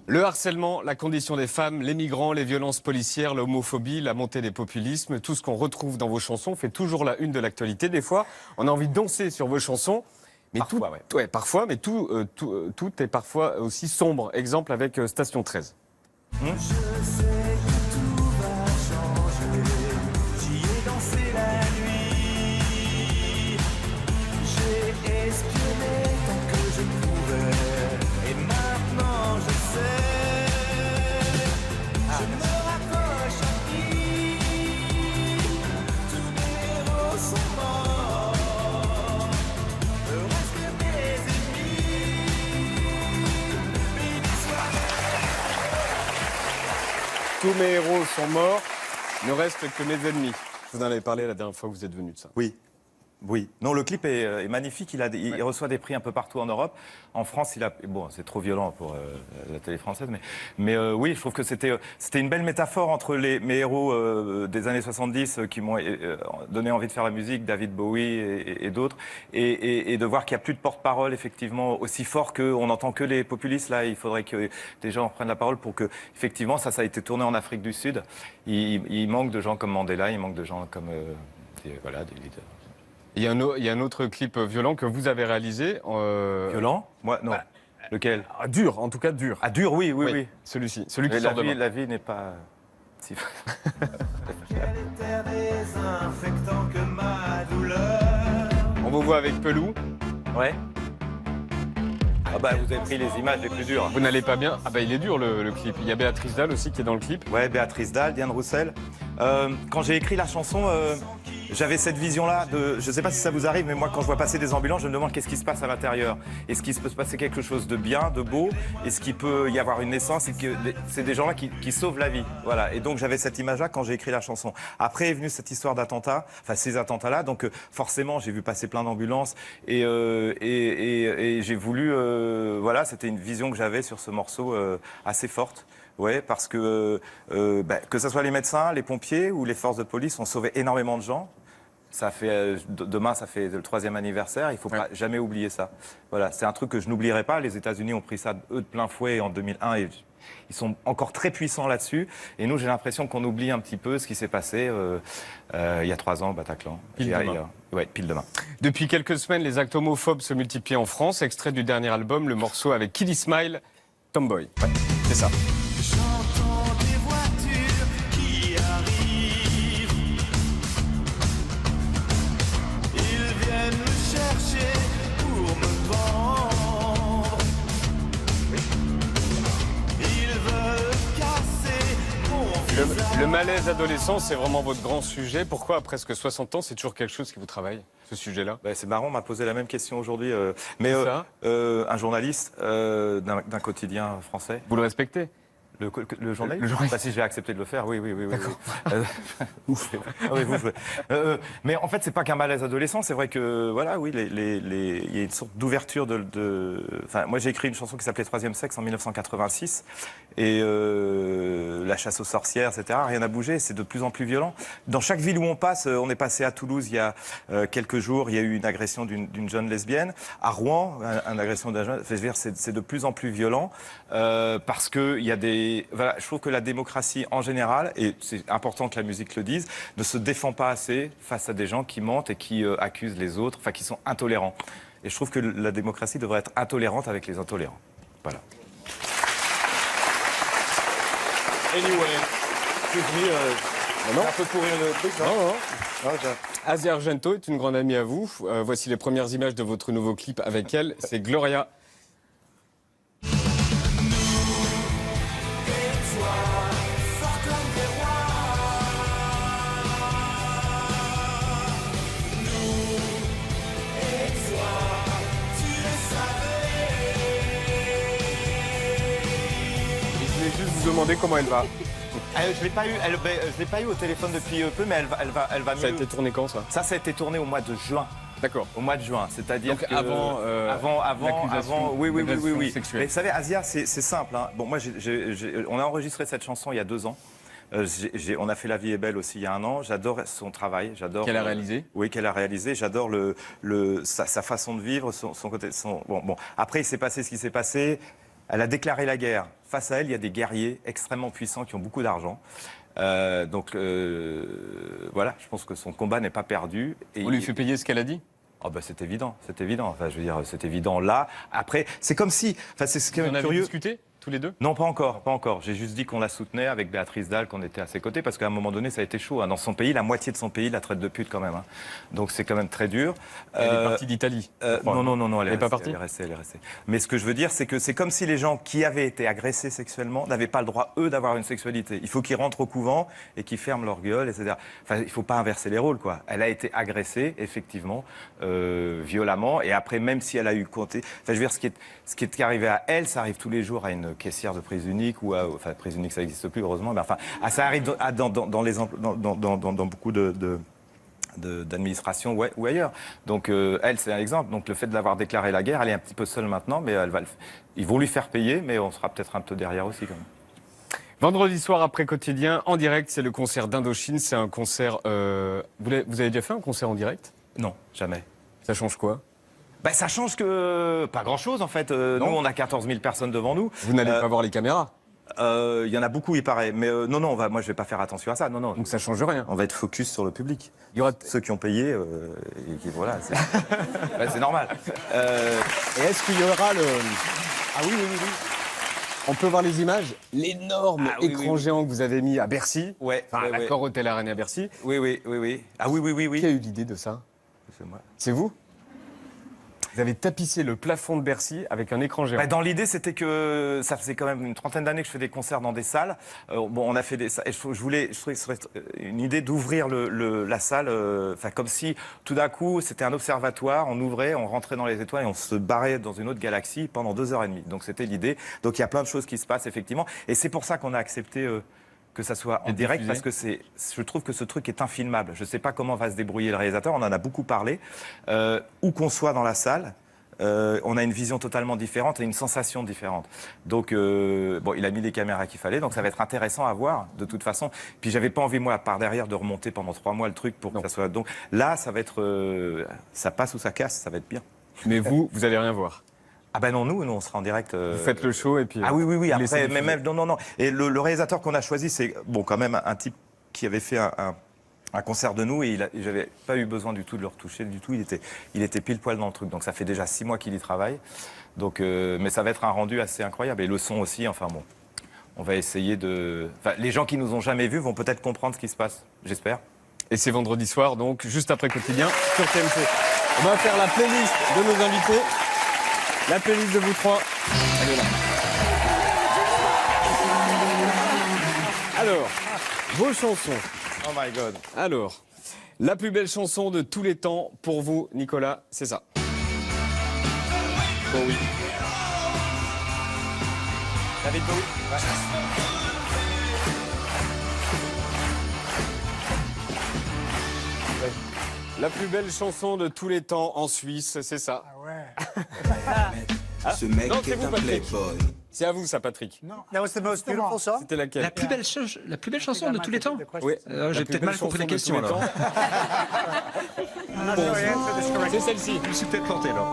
le harcèlement, la condition des femmes, les migrants, les violences policières, l'homophobie, la montée des populismes, tout ce qu'on retrouve dans vos chansons fait toujours la une de l'actualité. Des fois, on a envie de danser sur vos chansons. Mais parfois, parfois, mais tout est parfois aussi sombre. Exemple avec Station 13. Je sais que tout va changer. J'y ai dansé la nuit. J'ai espionné tant que je pouvais. Et maintenant je sais. Je me raccroche à qui. Tous mes héros sont morts. Le reste de mes ennemis. Béni soit. Tous mes héros sont morts, il ne reste que mes ennemis. Vous en avez parlé la dernière fois que vous êtes venu de ça. Oui. Non, le clip est magnifique. Il reçoit des prix un peu partout en Europe. En France, bon, c'est trop violent pour la télé française, mais oui, je trouve que c'était une belle métaphore entre mes héros des années 70 qui m'ont donné envie de faire la musique, David Bowie et d'autres, et de voir qu'il n'y a plus de porte-parole effectivement aussi fort qu'on n'entend que les populistes. Là, il faudrait que des gens prennent la parole pour que effectivement ça a été tourné en Afrique du Sud. Il manque de gens comme Mandela, il manque de gens comme des leaders. Il y a un autre clip violent que vous avez réalisé. Violent? Moi, non. Lequel? Dur, en tout cas dur. Ah, dur, oui. Celui-ci, celui qui sort demain. La vie n'est pas si... Quel était désinfectant que ma douleur. On vous voit avec Pelou. Ouais. Ah bah vous avez pris les images les plus dures. Vous n'allez pas bien? Ah bah il est dur le clip. Il y a Béatrice Dalle aussi qui est dans le clip. Ouais, Béatrice Dalle, Diane Roussel. Quand j'ai écrit la chanson, j'avais cette vision-là de... Je ne sais pas si ça vous arrive, mais moi, quand je vois passer des ambulances, je me demande qu'est-ce qui se passe à l'intérieur. Est-ce qu'il peut se passer quelque chose de bien, de beau? Est-ce qu'il peut y avoir une naissance? C'est des gens-là qui sauvent la vie. Voilà. Et donc, j'avais cette image-là quand j'ai écrit la chanson. Après est venue cette histoire d'attentat, enfin, ces attentats-là. Donc, forcément, j'ai vu passer plein d'ambulances. Et j'ai voulu... voilà, c'était une vision que j'avais sur ce morceau assez forte. Ouais, parce que ce soit les médecins, les pompiers ou les forces de police ont sauvé énormément de gens. Ça fait, demain, ça fait le 3e anniversaire. Il ne faut pas jamais oublier ça. Voilà, c'est un truc que je n'oublierai pas. Les États-Unis ont pris ça, eux, de plein fouet en 2001. Et ils sont encore très puissants là-dessus. Et nous, j'ai l'impression qu'on oublie un petit peu ce qui s'est passé il y a 3 ans au Bataclan. Pile demain. Ouais, pile demain. Depuis quelques semaines, les actes homophobes se multiplient en France. Extrait du dernier album, le morceau avec Kiddy Smile, Tomboy. Ouais, c'est ça. J'entends des voitures qui arrivent. Ils viennent me chercher pour me vendre. Ils veulent malaise adolescent, c'est vraiment votre grand sujet. Pourquoi, à presque 60 ans, c'est toujours quelque chose qui vous travaille, ce sujet-là? C'est marrant, on m'a posé la même question aujourd'hui. Un journaliste d'un quotidien français. Vous le respectez? Le journaliste Si je vais accepter de le faire, oui. D'accord. Mais en fait, c'est pas qu'un malaise adolescent. C'est vrai que, voilà, oui, il y a une sorte d'ouverture Enfin, moi, j'ai écrit une chanson qui s'appelait Troisième sexe en 1986. Et la chasse aux sorcières, etc., rien n'a bougé. C'est de plus en plus violent. Dans chaque ville où on passe, on est passé à Toulouse il y a quelques jours. Il y a eu une agression d'une jeune lesbienne. À Rouen, une agression d'un jeune... C'est de plus en plus violent parce qu'il y a des... Voilà, je trouve que la démocratie en général, et c'est important que la musique le dise, ne se défend pas assez face à des gens qui mentent et qui accusent les autres, enfin qui sont intolérants. Et je trouve que la démocratie devrait être intolérante avec les intolérants. Voilà. Anyway, un peu pourrir le truc, non. Asia Argento est une grande amie à vous. Voici les premières images de votre nouveau clip avec elle. C'est Gloria. Vous demander comment elle va. Je l'ai pas eu au téléphone depuis peu, mais elle va mieux. Ça a été tourné quand, ça? Ça a été tourné au mois de juin. D'accord. Au mois de juin, c'est-à-dire que avant, oui. Mais vous savez, Asia, c'est simple. Hein. Bon, moi, on a enregistré cette chanson il y a 2 ans. On a fait La vie est belle aussi il y a 1 an. J'adore son travail. Qu'elle a réalisé. Oui, qu'elle a réalisé. J'adore sa façon de vivre, son côté. Bon. Après, il s'est passé ce qui s'est passé. Elle a déclaré la guerre. Face à elle, il y a des guerriers extrêmement puissants qui ont beaucoup d'argent. Voilà, je pense que son combat n'est pas perdu. On lui fait payer ce qu'elle a dit? C'est évident, Enfin, je veux dire, c'est évident là. Après, c'est comme si... Enfin, c'est ce qui est curieux. Vous en avez discuté tous les deux? Non, pas encore. J'ai juste dit qu'on la soutenait avec Béatrice Dalle, qu'on était à ses côtés, parce qu'à un moment donné, ça a été chaud. Hein. Dans son pays, la moitié de son pays la traite de pute quand même. Hein. Donc c'est quand même très dur. Elle est partie d'Italie. Non, elle est pas partie. Elle est restée. Mais ce que je veux dire, c'est que c'est comme si les gens qui avaient été agressés sexuellement n'avaient pas le droit, eux, d'avoir une sexualité. Il faut qu'ils rentrent au couvent et qu'ils ferment leur gueule, etc. Enfin, il ne faut pas inverser les rôles, quoi. Elle a été agressée, effectivement, violemment. Et après, même si elle a eu compté... Enfin, je veux dire, ce qui est arrivé à elle, ça arrive tous les jours à une caissière de prise unique ou enfin prise unique ça n'existe plus heureusement, mais enfin ça arrive dans beaucoup d'administration ou ailleurs. Donc elle c'est un exemple. Donc le fait de l'avoir déclaré la guerre, elle est un petit peu seule maintenant, mais ils vont lui faire payer, mais on sera peut-être un peu derrière aussi quand même. Vendredi soir après Quotidien, en direct, c'est le concert d'Indochine. C'est un concert. Vous avez déjà fait un concert en direct? Non, jamais. Ça change quoi? Ça change que pas grand-chose en fait. Nous, on a 14 000 personnes devant nous. Vous n'allez pas voir les caméras? Il y en a beaucoup, il paraît. Mais non, moi, je vais pas faire attention à ça. Non. Donc ça change rien. On va être focus sur le public. Il y aura ceux qui ont payé. Et qui, voilà, c'est normal. Et est-ce qu'il y aura le... Ah oui. On peut voir les images. L'énorme écran géant que vous avez mis à Bercy. L'accord Hôtel Arène à Bercy. Oui. Ah oui. Qui a eu l'idée de ça? C'est moi. C'est vous? Vous avez tapissé le plafond de Bercy avec un écran géant. Dans l'idée, c'était que ça faisait quand même une 30aine d'années que je fais des concerts dans des salles. On a fait des salles. Et je trouvais que ce serait une idée d'ouvrir la salle, comme si tout d'un coup c'était un observatoire. On ouvrait, on rentrait dans les étoiles et on se barrait dans une autre galaxie pendant 2h30. Donc c'était l'idée. Donc il y a plein de choses qui se passent effectivement. Et c'est pour ça qu'on a accepté. Que ça soit en direct, parce que je trouve que ce truc est infilmable. Je ne sais pas comment va se débrouiller le réalisateur, on en a beaucoup parlé. Où qu'on soit dans la salle, on a une vision totalement différente et une sensation différente. Donc, il a mis les caméras qu'il fallait, donc ça va être intéressant à voir, de toute façon. Puis j'avais pas envie, moi, par derrière, de remonter pendant 3 mois le truc pour que ça soit... Donc là, ça va être... ça passe ou ça casse, ça va être bien. Mais vous allez rien voir? Non, nous on sera en direct. Vous faites le show et puis... Oui, après, mais même... Non. Et le réalisateur qu'on a choisi, c'est quand même un type qui avait fait un concert de nous et j'avais pas eu besoin du tout de le retoucher du tout. Il était pile poil dans le truc. Donc ça fait déjà 6 mois qu'il y travaille. Donc, mais ça va être un rendu assez incroyable. Et le son aussi, on va essayer de... les gens qui nous ont jamais vus vont peut-être comprendre ce qui se passe, j'espère. Et c'est vendredi soir, donc, juste après Quotidien, sur TMC. On va faire la playlist de nos invités. La playlist de vous trois, elle est là. Alors, vos chansons. Oh my God. Alors, la plus belle chanson de tous les temps pour vous, Nicolas, c'est ça. Bowie. David Bowie. Ouais. La plus belle chanson de tous les temps en Suisse, c'est ça. Ah ouais. Ce mec non, c'est vous, Patrick. C'est à vous, ça, Patrick. Non. That was the most beautiful song. C'était laquelle? La plus belle chanson de tous les temps. Oui. J'ai peut-être mal compris la question alors. Bon, c'est celle-ci. Je me suis peut-être planté là.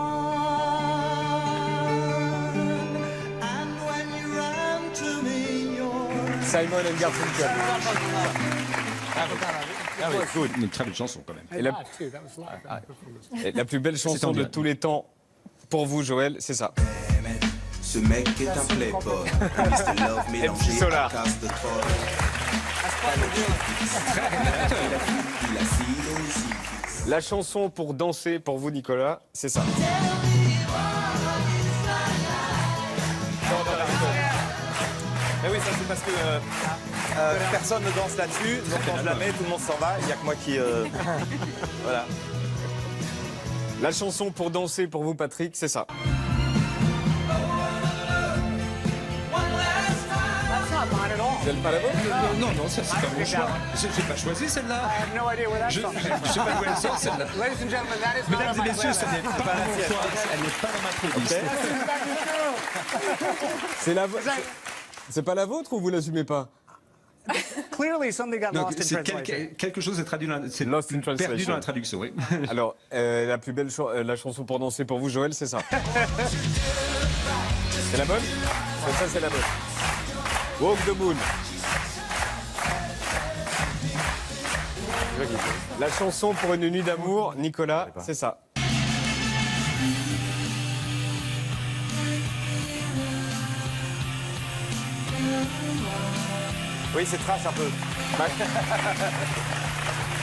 Simon and Garfunkel. Ah oui, good. Une très belle chanson quand même. Et la plus belle chanson de tous les temps pour vous, Joël, c'est ça. Ce mec est un playboy. MC Solar. La chanson pour danser pour vous, Nicolas, c'est ça. Mais oui, ça c'est parce que personne ne danse là-dessus, donc quand je la mets, tout le monde s'en va, il n'y a que moi qui... Voilà. La chanson pour danser pour vous, Patrick, c'est ça. C'est pas la vôtre? Non, ça c'est pas mon choix. J'ai pas choisi celle-là. Je sais pas d'où elle sort celle-là. Mesdames et messieurs, ce n'est pas mon choix. Elle n'est pas dans ma playlist. C'est la vôtre. C'est pas la vôtre ou vous l'assumez pas? Clearly, something got lost in translation. Quelque chose est perdu dans la traduction, oui. Alors, la plus belle la chanson pour danser pour vous, Joël, c'est ça. C'est la bonne? Ça, c'est la bonne. Walk the Moon. La chanson pour une nuit d'amour, Nicolas, c'est ça. Oui, c'est trash un peu.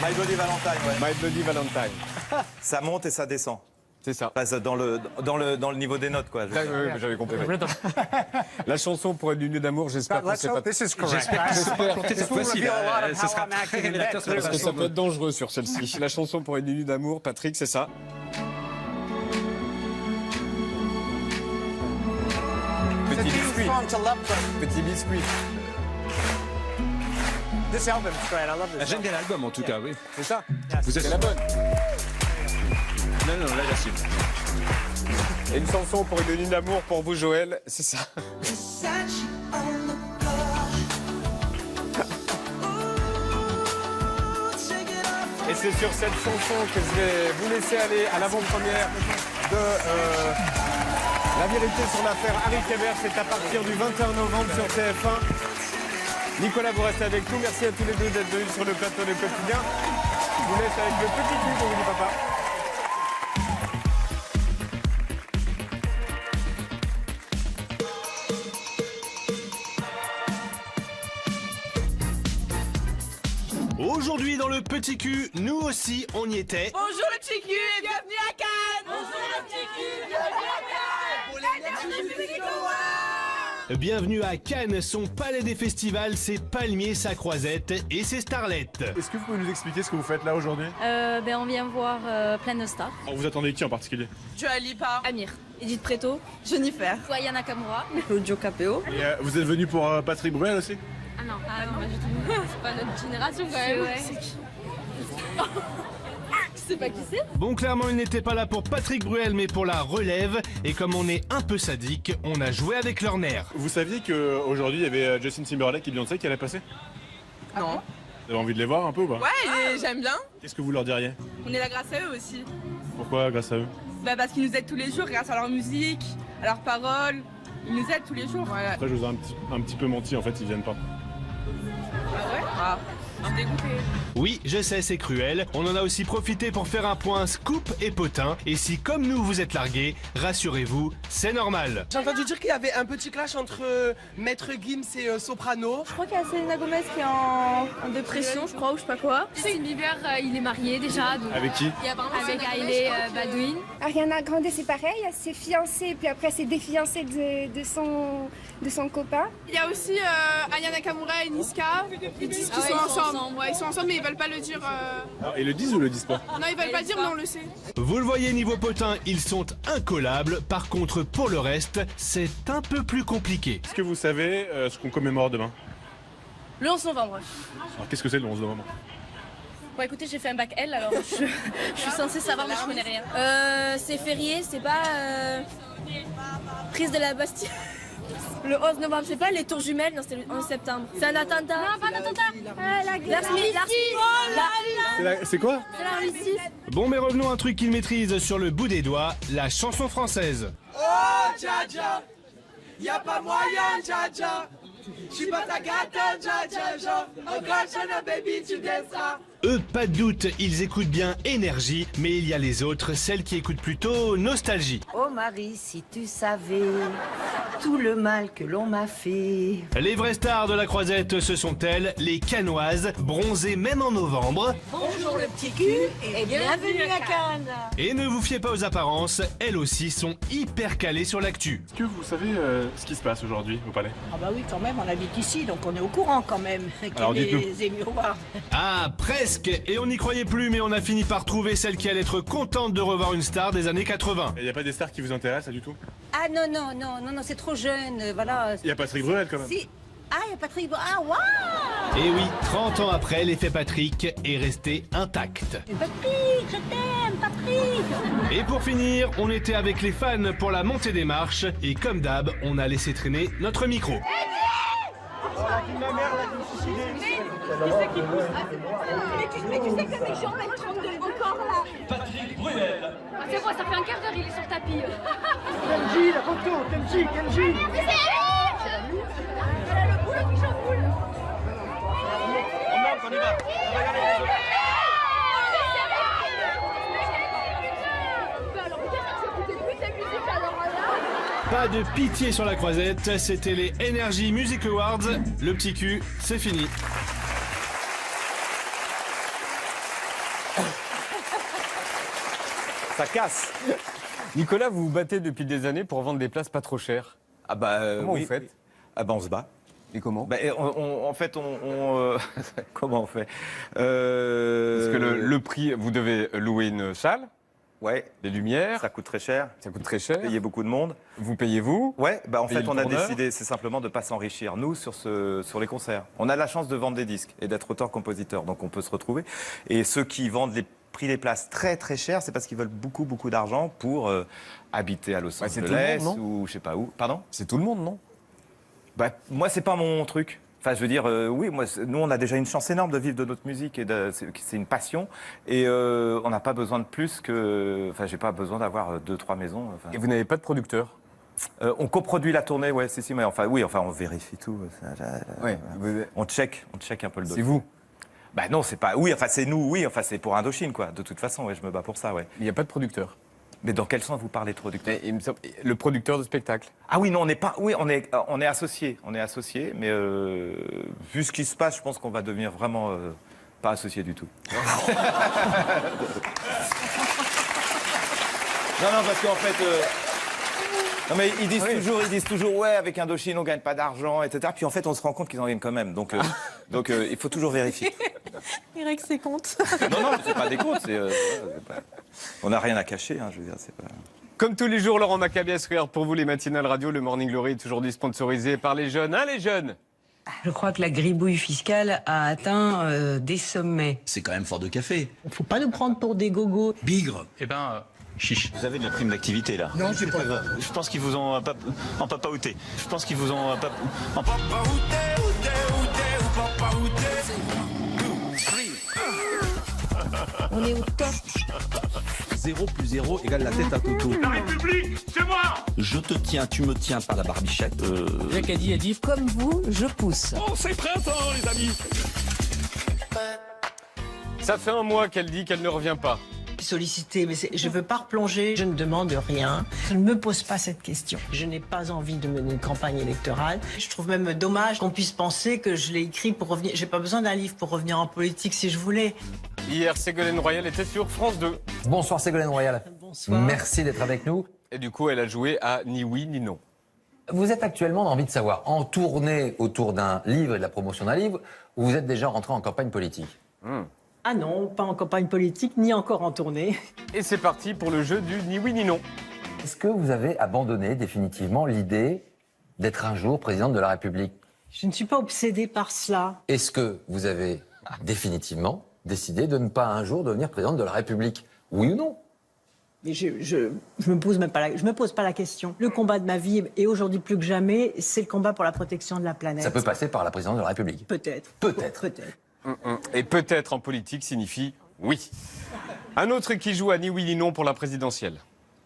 My Bloody Valentine, ouais. My Bloody Valentine. Ça monte et ça descend. C'est ça. Dans le niveau des notes, quoi. Oui, j'avais compris. La chanson pour une nuit d'amour, j'espère que c'est pas... J'espère que cette fois-ci, ce sera très révélateur. Parce que ça peut être dangereux sur celle-ci. La chanson pour une nuit d'amour, Patrick, c'est ça. Petit biscuit. Petit biscuit. J'aime bien l'album en tout cas, oui. C'est ça. Vous êtes la bonne. Non, là j'assume. Et une chanson pour une nuit d'amour pour vous, Joël, c'est ça. Et c'est sur cette chanson que je vais vous laisser aller à l'avant-première de La vérité sur l'affaire Harry Kéber. C'est à partir du 21 novembre sur TF1. Nicolas, vous restez avec nous. Merci à tous les deux d'être venus sur le plateau de Quotidien. Je vous laisse avec le petit cul pour vous dire papa. Aujourd'hui dans le Petit Cul, nous aussi on y était. Bonjour le Petit Cul et bienvenue à Cannes. Bonjour le Petit Cul, bienvenue à Cannes. Bienvenue à Cannes, son palais des festivals, ses palmiers, sa croisette et ses starlettes. Est-ce que vous pouvez nous expliquer ce que vous faites là aujourd'hui? On vient voir plein de stars. Vous attendez qui en particulier? Dua Lipa, Amir, Edith Preto, Jennifer, Aya Nakamura, Claudio Capeo. Et vous êtes venu pour Patrick Bruel aussi? Ah non, pas du tout. C'est pas notre génération quand même. C'est qui? Tu sais pas qui c'est? Bon, clairement, il n'était pas là pour Patrick Bruel, mais pour la relève. Et comme on est un peu sadique, on a joué avec leurs nerfs. Vous saviez qu'aujourd'hui, il y avait Justin Timberlake et Beyoncé qui allaient passer? Non. Vous avez envie de les voir un peu ou pas? Ouais, j'aime bien. Qu'est-ce que vous leur diriez? On est là grâce à eux aussi. Pourquoi grâce à eux? Parce qu'ils nous aident tous les jours grâce à leur musique, à leurs paroles. Ils nous aident tous les jours. Après, je vous ai un petit peu menti, en fait, ils viennent pas. Ah ouais? Ah. Oui, je sais, c'est cruel. On en a aussi profité pour faire un point scoop et potin. Et si, comme nous, vous êtes largués, rassurez-vous, c'est normal. J'ai entendu dire qu'il y avait un petit clash entre Maître Gims et Soprano. Je crois qu'il y a Selena Gomez qui est en dépression, je crois, ou je sais pas quoi. Justin Bieber, il est marié déjà. Donc... Avec qui? Avec Hailey Baldwin. Ariana Grande, c'est pareil, elle s'est fiancée, puis après s'est défiancée de son copain. Il y a aussi Aya Nakamura et Niska. Ils disent qu'ils sont ensemble. Ouais, ils sont ensemble, mais ils veulent pas le dire. Ils le disent ou le disent pas? Non, ils veulent pas le dire, mais on le sait. Vous le voyez, niveau potin, ils sont incollables. Par contre, pour le reste, c'est un peu plus compliqué. Est-ce que vous savez ce qu'on commémore demain? Le 11 novembre. Alors qu'est-ce que c'est le 11 novembre? Bon, écoutez, j'ai fait un bac L, alors je suis censée savoir, mais je connais rien. C'est férié, c'est pas prise de la Bastille. Le 11 novembre, c'est pas les tours jumelles, non, c'était le 11 septembre. C'est un attentat. Non, pas un attentat. C'est quoi? C'est l'armistice. Bon, mais revenons à un truc qu'ils maîtrisent sur le bout des doigts, la chanson française. Oh, Dja, y'a pas moyen, Dja. J'suis pas ta gâteau, Dja. Encore jeune, baby, tu descends. Eux, pas de doute, ils écoutent bien Énergie, mais il y a les autres, celles qui écoutent plutôt Nostalgie. Oh Marie, si tu savais tout le mal que l'on m'a fait. Les vraies stars de la Croisette, ce sont elles, les Cannoises, bronzées même en novembre. Bonjour le petit cul et bienvenue à Cannes. Et ne vous fiez pas aux apparences, elles aussi sont hyper calées sur l'actu. Est-ce que vous savez ce qui se passe aujourd'hui au Palais? Ah bah oui, quand même, on habite ici, donc on est au courant quand même. Alors dites-nous. Les miroirs. Ah, presque. Et on n'y croyait plus, mais on a fini par trouver celle qui allait être contente de revoir une star des années 80. Il n'y a pas des stars qui vous intéressent du tout? Ah non, c'est trop jeune, voilà. Il y a Patrick Bruel quand même. Si. Ah, il y a Patrick Bruel. Ah, waouh! Et oui, 30 ans après, l'effet Patrick est resté intact. Patrick, je t'aime, Patrick! Et pour finir, on était avec les fans pour la montée des marches, et comme d'hab, on a laissé traîner notre micro. Mais tu sais que mes jambes elles tremblent de mon corps là. Patrick Bruel. Ah, c'est bon, ça fait un quart d'heure, il est sur le tapis. Kenji, la photo, Kenji. Mais c'est elle. Elle a le boulot qui chamboule. On monte, on y va. Pas de pitié sur la Croisette, c'était les Energy Music Awards. Le petit cul, c'est fini. Ça casse. Nicolas, vous vous battez depuis des années pour vendre des places pas trop chères. Ah bah comment oui. vous faites? Ah bah on se bat. Et comment? Bah, en fait, comment on fait Parce que le prix, vous devez louer une salle. Ouais. Les lumières. Ça coûte très cher. Ça coûte très cher. Payer beaucoup de monde. Vous payez vous? Ouais, bah en Payez fait, le on a tourneur. décidé, c'est simplement de ne pas s'enrichir, nous, sur les concerts. On a la chance de vendre des disques et d'être auteur-compositeur, donc on peut se retrouver. Et ceux qui vendent les prix des places très très chères, c'est parce qu'ils veulent beaucoup d'argent pour habiter à Los Angeles ou je sais pas où. Pardon? C'est tout le monde, non? Bah, moi, c'est pas mon truc. Enfin, je veux dire, oui, nous, on a déjà une chance énorme de vivre de notre musique et c'est une passion. Et on n'a pas besoin de plus que. Enfin, j'ai pas besoin d'avoir 2-3 maisons. Enfin. Et vous n'avez pas de producteur? On coproduit la tournée, ouais, si, mais enfin, oui, on vérifie tout. Ouais. On check un peu le dossier. C'est vous? Bah non, c'est pas. Oui, enfin, c'est nous, oui, enfin, c'est pour Indochine, quoi. De toute façon, ouais, je me bats pour ça, ouais. Il n'y a pas de producteur? Mais dans quel sens vous parlez de producteur? Le producteur de spectacle. Ah oui, non, on n'est pas. Oui, on est associés. On est associés, mais vu ce qui se passe, je pense qu'on va devenir vraiment pas associés du tout. Non, parce qu'en fait. Non mais ils disent toujours ouais, avec Indochine on gagne pas d'argent, etc. Puis en fait on se rend compte qu'ils en gagnent quand même. Donc il faut toujours vérifier. Il règle ses comptes. Non, mais c'est pas des comptes. On n'a rien à cacher, hein, je veux dire, c'est pas. Comme tous les jours, Laurent Macabias regarde pour vous les matinales radio. Le Morning Glory est aujourd'hui sponsorisé par les jeunes. Hein, les jeunes? Je crois que la gribouille fiscale a atteint des sommets. C'est quand même fort de café. Faut pas nous prendre pour des gogos. Bigre. Eh ben, chiche. Vous avez de la prime d'activité, là? Non, c'est pas vrai. Je pense qu'ils vous ont en papaouté. Je pense qu'ils vous ont en On est au top. 0 plus 0 égale la tête à Toto. La République, c'est moi! Je te tiens, tu me tiens par la barbichette. Jacques a dit, comme vous, je pousse. Oh, c'est printemps, les amis! Ça fait un mois qu'elle dit qu'elle ne revient pas. Sollicité, mais je ne veux pas replonger, je ne demande rien. Je ne me pose pas cette question. Je n'ai pas envie de mener une campagne électorale. Je trouve même dommage qu'on puisse penser que je l'ai écrit pour revenir. J'ai pas besoin d'un livre pour revenir en politique si je voulais. Hier, Ségolène Royal était sur France 2. Bonsoir Ségolène Royal. Bonsoir. Merci d'être avec nous. Et du coup, elle a joué à Ni oui ni non. Vous êtes actuellement, on a envie de savoir, en tournée autour d'un livre et de la promotion d'un livre, ou vous êtes déjà rentré en campagne politique? Ah non, pas en campagne politique, ni encore en tournée. Et c'est parti pour le jeu du Ni oui ni non. Est-ce que vous avez abandonné définitivement l'idée d'être un jour présidente de la République? Je ne suis pas obsédée par cela. Est-ce que vous avez définitivement décidé de ne pas un jour devenir présidente de la République? Oui ou non? Mais je me pose même pas je me pose pas la question. Le combat de ma vie, et aujourd'hui plus que jamais, c'est le combat pour la protection de la planète. Ça peut passer par la présidence de la République? Peut-être. Peut-être. Peut-être. Et peut-être en politique signifie oui. Un autre qui joue à Ni oui ni non pour la présidentielle.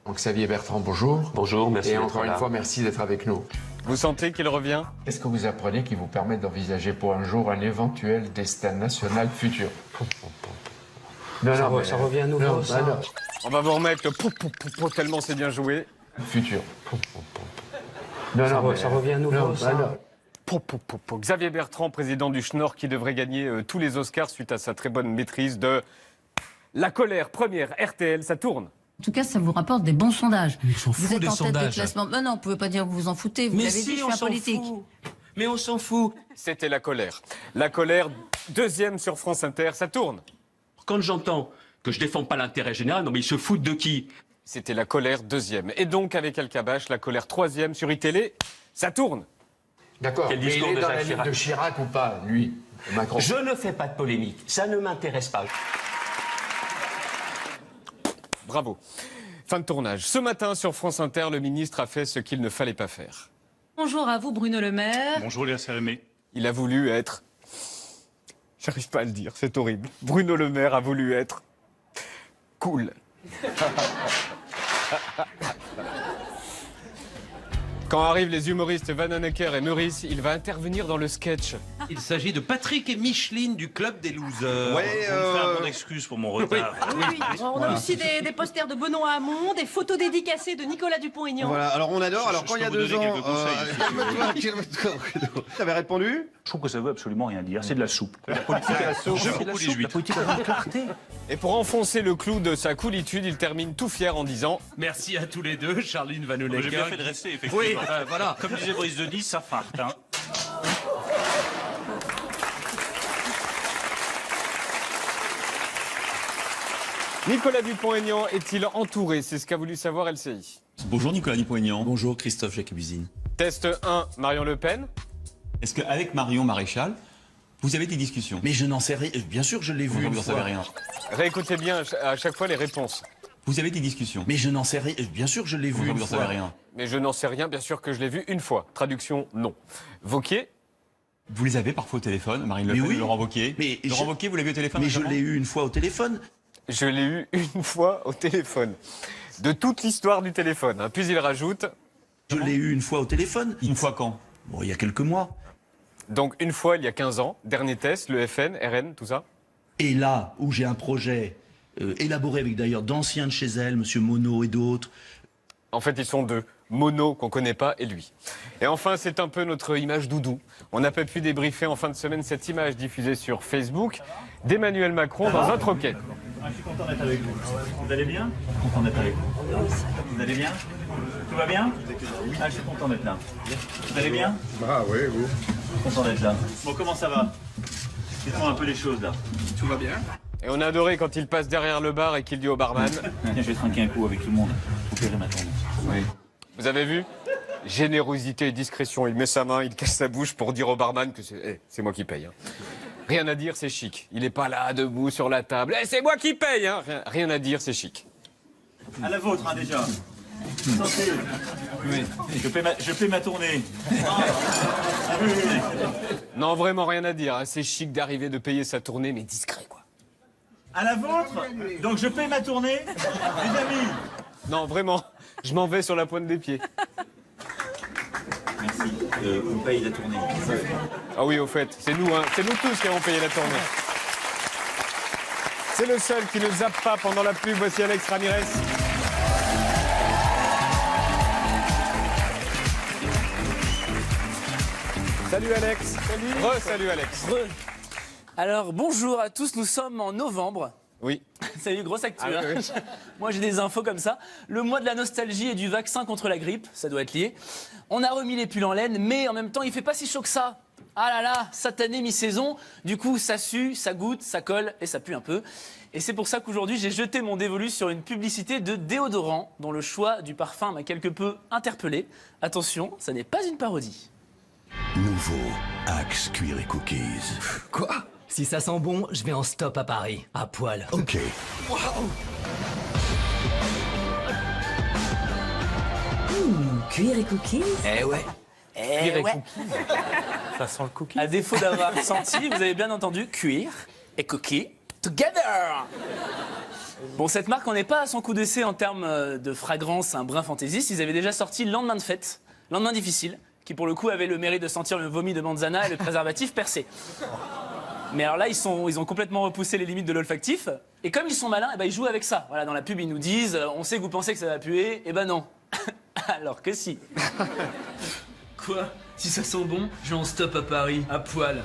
Donc Xavier Bertrand, bonjour. Bonjour, merci Et d'être encore là. une fois, merci d'être avec nous. Vous sentez qu'il revient? Qu'est-ce que vous apprenez qui vous permet d'envisager pour un jour un éventuel destin national futur? Non, Ça mais- revient à nouveau, non, ça. bah non. On va vous remettre le pou, tellement c'est bien joué. Futur. Non, mais- Ça revient à nouveau, non, ça. bah non. Xavier Bertrand, président du Schnorr, qui devrait gagner tous les Oscars suite à sa très bonne maîtrise de La colère première RTL, ça tourne. En tout cas, ça vous rapporte des bons sondages. Vous êtes des en tête des sondages. classements. Mais non, vous pouvez pas dire que vous vous en foutez. Vous Mais l'avez si, dit, je on suis s'en apolitique. fout. Mais on s'en fout. C'était La colère. La colère, deuxième sur France Inter, ça tourne. Quand j'entends que je défends pas l'intérêt général, non mais ils se foutent de qui? C'était La colère, deuxième. Et donc, avec Alcabache, La colère, troisième sur iTélé, ça tourne. D'accord. Quel Mais il discours est de dans Jacques la ligne Chirac. de Chirac ou pas, lui, Macron? Je ne fais pas de polémique. Ça ne m'intéresse pas. Bravo. Fin de tournage. Ce matin, sur France Inter, le ministre a fait ce qu'il ne fallait pas faire. Bonjour à vous, Bruno Le Maire. Bonjour Léa Salamé. Il a voulu être... J'arrive pas à le dire, c'est horrible. Bruno Le Maire a voulu être... cool. Quand arrivent les humoristes Van Hanecker et Meurice, il va intervenir dans le sketch. Il s'agit de Patrick et Micheline du Club des Losers. Ouais, vous me faites un peu d'excuse pour mon retard. Oui. On a aussi des posters de Benoît Hamon, des photos dédicacées de Nicolas Dupont-Aignan. Voilà, alors on adore. Alors quand il y a 2 ans, t'avais répondu. Je trouve que ça veut absolument rien dire. C'est de la soupe. La politique à la soupe. J'aime C'est de la beaucoup les soupe, huîtres. la politique à la clarté. Et pour enfoncer le clou de sa coolitude, il termine tout fier en disant... Merci à tous les deux, Charline Vanhoenacker. J'ai bien fait de rester, effectivement. Oui, voilà. Comme disait Brice Denis, ça farte. Hein. Nicolas Dupont-Aignan est-il entouré? C'est ce qu'a voulu savoir LCI. Bonjour Nicolas Dupont-Aignan. Bonjour Christophe Jacobusine. Test 1, Marion Le Pen. Est-ce qu'avec Marion Maréchal, vous avez des discussions? Mais je n'en sais rien. Bien sûr, je l'ai vu. Vous n'en savez rien. Réécoutez bien à chaque fois les réponses. Vous avez des discussions? Mais je n'en sais rien. Bien sûr, je l'ai vu. Vous n'en savez rien. Mais je n'en sais rien, bien sûr que je l'ai vu une fois. Traduction, non. Wauquiez. Vous les avez parfois au téléphone, Marine Le Pen, oui. Laurent Wauquiez. Laurent Wauquiez, vous l'avez au téléphone? Mais je récemment l'ai eu une fois au téléphone. Je l'ai eu une fois au téléphone. De toute l'histoire du téléphone. Puis il rajoute... Je l'ai eu une fois au téléphone. Une fois quand? Bon, il y a quelques mois. Donc une fois il y a 15 ans. Dernier test, le FN, RN, tout ça. Et là où j'ai un projet élaboré avec d'ailleurs d'anciens de chez elle, Monsieur Monod et d'autres. En fait, ils sont deux. Monod, qu'on connaît pas, et lui. Et enfin, c'est un peu notre image doudou. On n'a pas pu débriefer en fin de semaine cette image diffusée sur Facebook d'Emmanuel Macron dans un troquet. Je suis content d'être avec vous. Vous allez bien? Content d'être avec vous. Vous allez bien? Tout va bien? Ah, je suis content d'être là. Vous allez bien? Ah oui, vous. Content d'être là. Bon, comment ça va? Dites-moi un peu les choses là. Tout va bien. Et on a adoré quand il passe derrière le bar et qu'il dit au barman... Je vais trinquer un coup avec tout le monde. Vous verrez ma tendance. Oui. Vous avez vu? Générosité et discrétion. Il met sa main, il cache sa bouche pour dire au barman que c'est moi qui paye. Hein. Rien à dire, c'est chic. Il n'est pas là, debout sur la table. C'est moi qui paye, hein. Rien à dire, c'est chic. À la vôtre, hein, déjà. Santé. Oui. Je paie ma tournée. Non, vraiment rien à dire. Hein. C'est chic d'arriver de payer sa tournée, mais discret, quoi. À la vôtre? Donc je paie ma tournée, les amis. Non, vraiment. Je m'en vais sur la pointe des pieds. Merci. On paye la tournée. Ah oui, au fait, c'est nous tous qui avons payé la tournée. C'est le seul qui ne zappe pas pendant la pub. Voici Alex Ramirez. Salut Alex. Salut. Salut Alex. Alors bonjour à tous, nous sommes en novembre. Oui. Salut, grosse actu. Ah, hein. oui. Moi j'ai des infos comme ça. Le mois de la nostalgie et du vaccin contre la grippe, ça doit être lié. On a remis les pulls en laine, mais en même temps il fait pas si chaud que ça. Ah là là, satanée mi-saison. Du coup ça sue, ça goûte, ça colle et ça pue un peu. Et c'est pour ça qu'aujourd'hui j'ai jeté mon dévolu sur une publicité de déodorant dont le choix du parfum m'a quelque peu interpellé. Attention, ça n'est pas une parodie. Nouveau Axe Cuir et Cookies. Quoi? Si ça sent bon, je vais en stop à Paris, à poil. Ok. Cuir et cookies? Eh ouais. Cuir et cookies. Ça sent le cookie. À défaut d'avoir senti, vous avez bien entendu, cuir et cookies together. Bon, cette marque, on n'est pas à son coup d'essai en termes de fragrance, un brin fantaisiste. Ils avaient déjà sorti le lendemain de fête, lendemain difficile, qui pour le coup avait le mérite de sentir le vomi de Manzana et le préservatif percé. Mais alors là, ils ont complètement repoussé les limites de l'olfactif. Et comme ils sont malins, ils jouent avec ça. Voilà, dans la pub, ils nous disent on sait que vous pensez que ça va puer. Eh ben non. Alors que si. Quoi? Si ça sent bon, je vais en stop à Paris, à poil.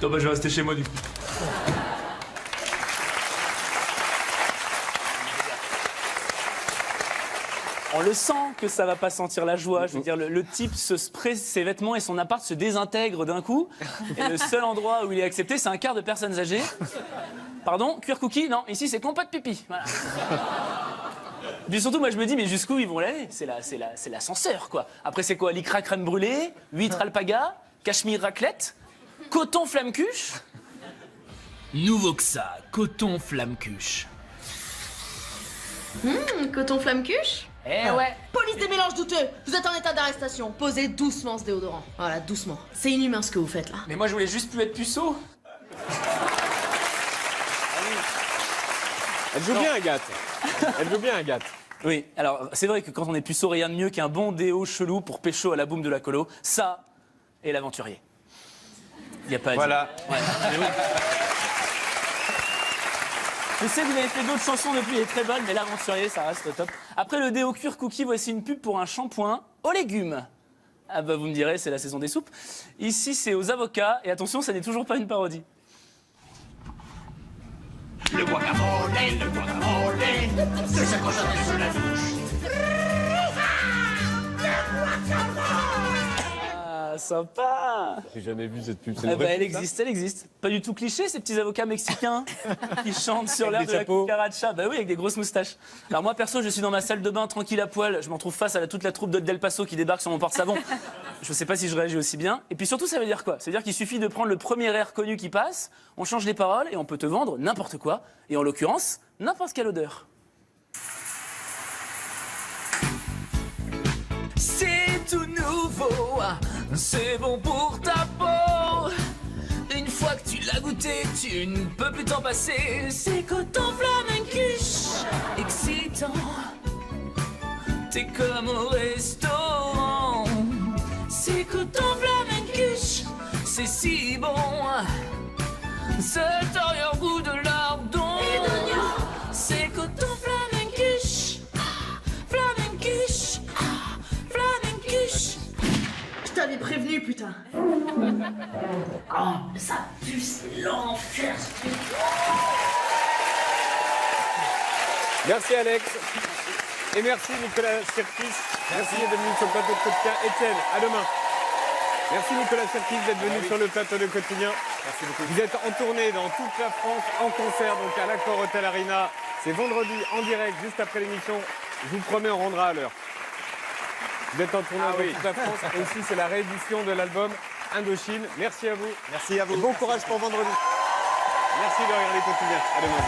Non, bah je vais rester chez moi du coup. On le sent que ça va pas sentir la joie. Je veux dire, le type se spray ses vêtements et son appart se désintègre d'un coup. Et le seul endroit où il est accepté, c'est un quart de personnes âgées. Pardon, cuir cookie? Non, ici c'est compas de pipi. Voilà. Puis surtout, moi je me dis, mais jusqu'où ils vont l'aller? C'est l'ascenseur, quoi. Après, c'est quoi? Lycra crème brûlée, huître alpaga, cachemire raclette, coton flamme cuche. Nouveau que ça, coton flamme cuche. Coton flamme cuche? Eh ouais. Police des mélanges douteux, vous êtes en état d'arrestation. Posez doucement ce déodorant. Voilà, doucement. C'est inhumain ce que vous faites là. Mais moi je voulais juste plus être puceau. Elle joue bien Agathe. Elle joue bien Agathe. Oui, alors c'est vrai que quand on est puceau, rien de mieux qu'un bon déo chelou pour pécho à la boum de la colo. Ça et l'aventurier. Il n'y a pas à Voilà. dire. Ouais. Mais oui. Je sais que vous avez fait d'autres chansons depuis, elle est très bonne, mais l'aventurier, ça reste top. Après le déo cuir cookie, voici une pub pour un shampoing aux légumes. Ah bah vous me direz, c'est la saison des soupes. Ici, c'est aux avocats, et attention, ça n'est toujours pas une parodie. Le guacamole, c'est ça qu'on chante sous la douche. Ah, sympa. J'ai jamais vu cette pub. Ah bah, elle existe. Pas du tout cliché, ces petits avocats mexicains qui chantent sur l'air de la cucaracha. Bah oui, avec des grosses moustaches. Alors moi, perso, je suis dans ma salle de bain, tranquille à poil. Je m'en trouve face à toute la troupe d'El Paso qui débarque sur mon porte-savon. Je sais pas si je réagis aussi bien. Et puis surtout, ça veut dire quoi? Ça veut dire qu'il suffit de prendre le premier air connu qui passe, on change les paroles et on peut te vendre n'importe quoi. Et en l'occurrence, n'importe quelle odeur. C'est tout nouveau, c'est bon pour ta peau. Une fois que tu l'as goûté, tu ne peux plus t'en passer. C'est coton flamencuche, excitant. T'es comme au restaurant. C'est coton flamencuche, c'est si bon. Cet arrière-goût de lardon. C'est coton flamencuche, flamencuche, flamencuche. Je t'avais prévenu, putain. Oh, ça pue, c'est l'enfer. Merci Alex. Et merci Nicolas Sirkis. Merci d'être venu sur le plateau de Quotidien. Étienne, à demain. Merci Nicolas Sirkis d'être venu sur le plateau de Quotidien. Merci beaucoup. Vous êtes en tournée dans toute la France, en concert, donc à l'Accor Hotel Arena. C'est vendredi en direct, juste après l'émission. Je vous promets, on rendra à l'heure. Vous êtes en tournée dans toute la France. Et aussi, c'est la réédition de l'album Indochine. Merci à vous. Merci à vous. Et bon courage pour vendredi. Merci de regarder Quotidien. À demain.